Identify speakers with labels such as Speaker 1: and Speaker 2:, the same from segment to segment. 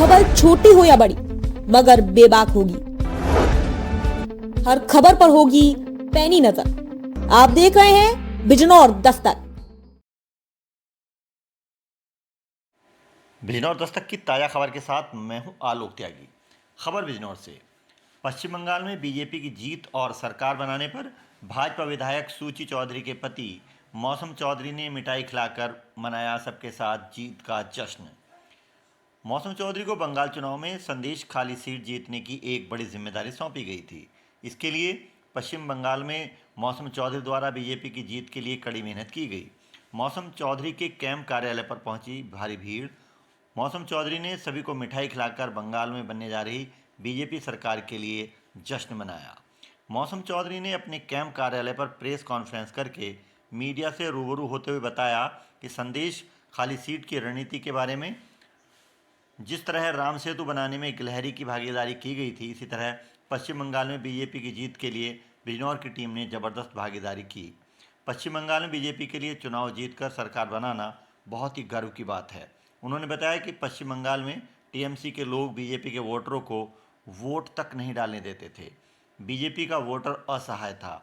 Speaker 1: खबर छोटी हो या बड़ी मगर बेबाक होगी। हर खबर पर होगी पैनी नजर। आप देख रहे हैं बिजनौर दस्तक।
Speaker 2: बिजनौर दस्तक की ताज़ा खबर के साथ मैं हूं आलोक त्यागी। खबर बिजनौर से। पश्चिम बंगाल में बीजेपी की जीत और सरकार बनाने पर भाजपा विधायक सूची चौधरी के पति मौसम चौधरी ने मिठाई खिलाकर मनाया सबके साथ जीत का जश्न। मौसम चौधरी को बंगाल चुनाव में संदेश खाली सीट जीतने की एक बड़ी जिम्मेदारी सौंपी गई थी। इसके लिए पश्चिम बंगाल में मौसम चौधरी द्वारा बीजेपी की जीत के लिए कड़ी मेहनत की गई। मौसम चौधरी के कैंप कार्यालय पर पहुंची भारी भीड़। मौसम चौधरी ने सभी को मिठाई खिलाकर बंगाल में बनने जा रही बीजेपी सरकार के लिए जश्न मनाया। मौसम चौधरी ने अपने कैंप कार्यालय पर प्रेस कॉन्फ्रेंस करके मीडिया से रूबरू होते हुए बताया कि संदेश खाली सीट की रणनीति के बारे में। जिस तरह राम सेतु बनाने में गिलहरी की भागीदारी की गई थी, इसी तरह पश्चिम बंगाल में बीजेपी की जीत के लिए बिजनौर की टीम ने जबरदस्त भागीदारी की। पश्चिम बंगाल में बीजेपी के लिए चुनाव जीतकर सरकार बनाना बहुत ही गर्व की बात है। उन्होंने बताया कि पश्चिम बंगाल में टीएमसी के लोग बीजेपी के वोटरों को वोट तक नहीं डालने देते थे। बीजेपी का वोटर असहाय था।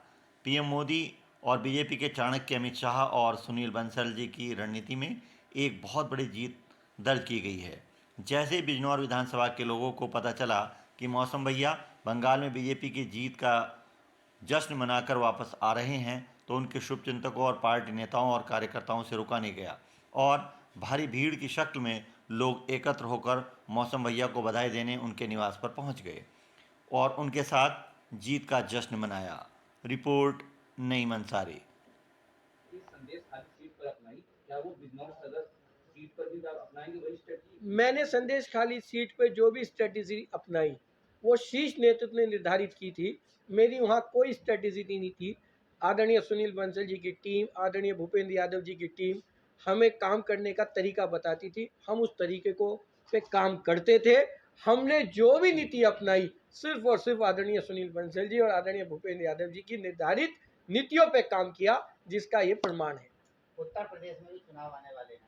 Speaker 2: पीएम मोदी और बीजेपी के चाणक्य अमित शाह और सुनील बंसल जी की रणनीति में एक बहुत बड़ी जीत दर्ज की गई है। जैसे ही बिजनौर विधानसभा के लोगों को पता चला कि मौसम भैया बंगाल में बीजेपी की जीत का जश्न मनाकर वापस आ रहे हैं, तो उनके शुभचिंतकों और पार्टी नेताओं और कार्यकर्ताओं से रुका नहीं गया और भारी भीड़ की शक्ल में लोग एकत्र होकर मौसम भैया को बधाई देने उनके निवास पर पहुंच गए और उनके साथ जीत का जश्न मनाया। रिपोर्ट नईम अंसारी।
Speaker 3: संदेश खाली सीट पर अपनाई, क्या वो बिजनौर सदर सीट पर भी आप अपनाएंगे वही स्ट्रेटजी?
Speaker 4: मैंने संदेश खाली सीट पर जो भी स्ट्रेटजी अपनाई वो शीर्ष नेतृत्व ने निर्धारित की थी। मेरी वहाँ कोई स्ट्रेटजी नहीं थी। आदरणीय सुनील बंसल जी की टीम, आदरणीय भूपेंद्र यादव जी की टीम हमें काम करने का तरीका बताती थी। हम उस तरीके को पे काम करते थे। हमने जो भी नीति अपनाई सिर्फ और सिर्फ आदरणीय सुनील बंसल जी और आदरणीय भूपेंद्र यादव जी की निर्धारित नीतियों पे काम किया, जिसका ये प्रमाण है।
Speaker 5: उत्तर प्रदेश में भी चुनाव आने वाले हैं,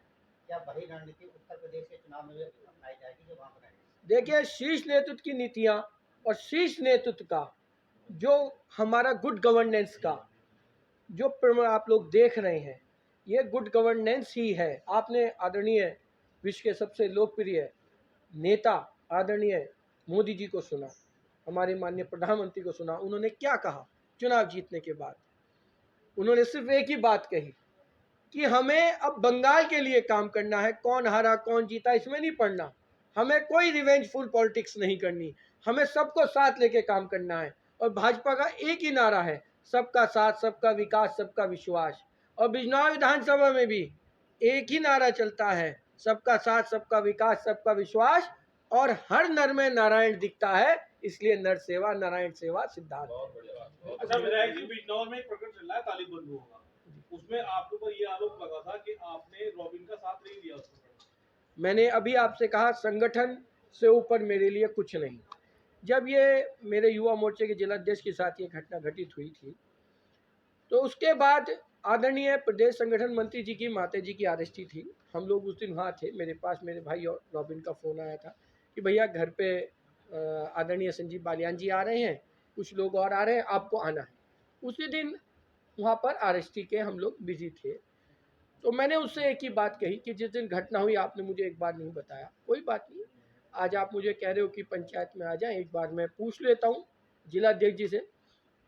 Speaker 5: क्या वही रणनीति उत्तर प्रदेश के चुनाव में भी अपनाई जाएगी जो वहाँ पर?
Speaker 4: देखिए, शीर्ष नेतृत्व की नीतियां और शीर्ष नेतृत्व का जो हमारा गुड गवर्नेंस का जो आप लोग देख रहे हैं, ये गुड गवर्नेंस ही है। आपने आदरणीय विश्व के सबसे लोकप्रिय नेता आदरणीय मोदी जी को सुना, हमारे माननीय प्रधानमंत्री को सुना। उन्होंने क्या कहा चुनाव जीतने के बाद? उन्होंने सिर्फ एक ही बात कही कि हमें अब बंगाल के लिए काम करना है। कौन हारा कौन जीता इसमें नहीं पड़ना, हमें कोई रिवेंजफुल पॉलिटिक्स नहीं करनी, हमें सबको साथ लेके काम करना है। और भाजपा का एक ही नारा है, सबका साथ, सबका विकास, सबका विश्वास। और बिजनौर विधानसभा में भी एक ही नारा चलता है, सबका साथ, सबका विकास, सबका विश्वास। और हर नर में नारायण दिखता है, इसलिए नर सेवा नारायण सेवा सिद्धांत।
Speaker 3: अच्छा विधायक जी, बिजनौर में एक प्रकरण चल रहा है तालिब बंधुओं का, उसमें आपके ऊपर ये आरोप लगा था कि आपने रॉबिन का साथ नहीं दिया उसमें।
Speaker 4: मैंने अभी आपसे कहा, संगठन से ऊपर मेरे लिए कुछ नहीं। जब ये मेरे युवा मोर्चे के जिलाध्यक्ष के साथ ये घटना घटित हुई थी, तो उसके बाद आदरणीय प्रदेश संगठन मंत्री जी की माता जी की आरएसटी थी। हम लोग उस दिन वहाँ थे। मेरे पास मेरे भाई और रॉबिन का फ़ोन आया था कि भैया घर पे आदरणीय संजीव बालियान जी आ रहे हैं, कुछ लोग और आ रहे हैं, आपको आना है। उसी दिन वहाँ पर आरएसटी के हम लोग बिजी थे। तो मैंने उससे एक ही बात कही कि जिस दिन घटना हुई आपने मुझे एक बार नहीं बताया। कोई बात नहीं, आज आप मुझे कह रहे हो कि पंचायत में आ जाएं, एक बार मैं पूछ लेता हूँ जिलाध्यक्ष जी से।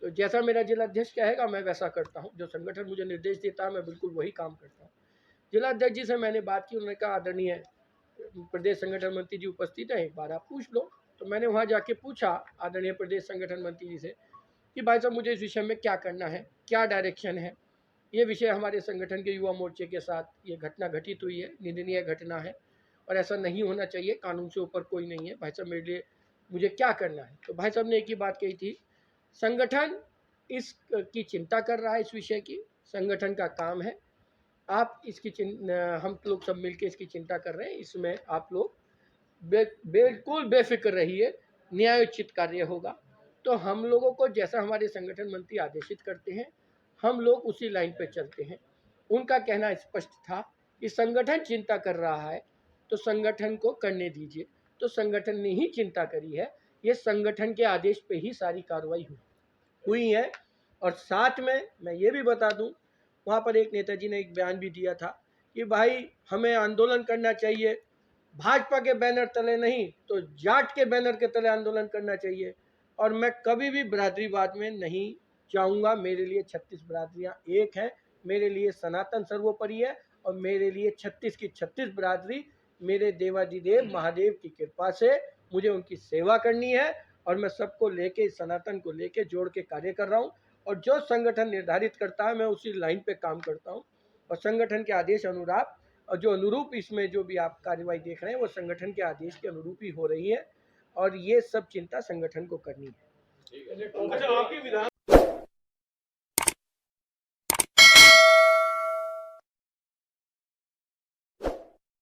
Speaker 4: तो जैसा मेरा जिलाध्यक्ष कहेगा मैं वैसा करता हूँ, जो संगठन मुझे निर्देश देता है मैं बिल्कुल वही काम करता हूँ। जिलाध्यक्ष जी से मैंने बात की, उन्होंने कहा आदरणीय प्रदेश संगठन मंत्री जी उपस्थित हैं, एक बार आप पूछ लो। तो मैंने वहाँ जाके पूछा आदरणीय प्रदेश संगठन मंत्री जी से कि भाई साहब मुझे इस विषय में क्या करना है, क्या डायरेक्शन है। ये विषय हमारे संगठन के युवा मोर्चे के साथ ये घटना घटित हुई है, निंदनीय घटना है और ऐसा नहीं होना चाहिए। कानून से ऊपर कोई नहीं है। भाई साहब मेरे लिए मुझे क्या करना है? तो भाई साहब ने एक ही बात कही थी, संगठन इस की चिंता कर रहा है, इस विषय की संगठन का काम है। आप इसकी हम लोग सब मिलकर इसकी चिंता कर रहे हैं, इसमें आप लोग बिल्कुल बेफिक्र रहिए, न्यायोचित कार्य होगा। तो हम लोगों को जैसा हमारे संगठन मंत्री आदेशित करते हैं हम लोग उसी लाइन पे चलते हैं। उनका कहना स्पष्ट था कि संगठन चिंता कर रहा है तो संगठन को करने दीजिए। तो संगठन ने ही चिंता करी है। ये संगठन के आदेश पे ही सारी कार्रवाई हुई है। और साथ में मैं ये भी बता दूं, वहाँ पर एक नेताजी ने एक बयान भी दिया था कि भाई हमें आंदोलन करना चाहिए, भाजपा के बैनर तले नहीं तो जाट के बैनर के तले आंदोलन करना चाहिए। और मैं कभी भी बिरादरीवाद में नहीं जाऊंगा। मेरे लिए 36 बिरादरियाँ एक हैं, मेरे लिए सनातन सर्वोपरि है और मेरे लिए 36 की 36 बिरादरी मेरे देवाधिदेव महादेव की कृपा से मुझे उनकी सेवा करनी है। और मैं सबको लेके, सनातन को लेके जोड़ के कार्य कर रहा हूँ और जो संगठन निर्धारित करता है मैं उसी लाइन पे काम करता हूँ। और संगठन के आदेश अनुरूप और जो अनुरूप इसमें जो भी आप कार्रवाई देख रहे हैं वो संगठन के आदेश के अनुरूप ही हो रही है और ये सब चिंता संगठन को करनी है।
Speaker 3: अच्छा, आपकी विधान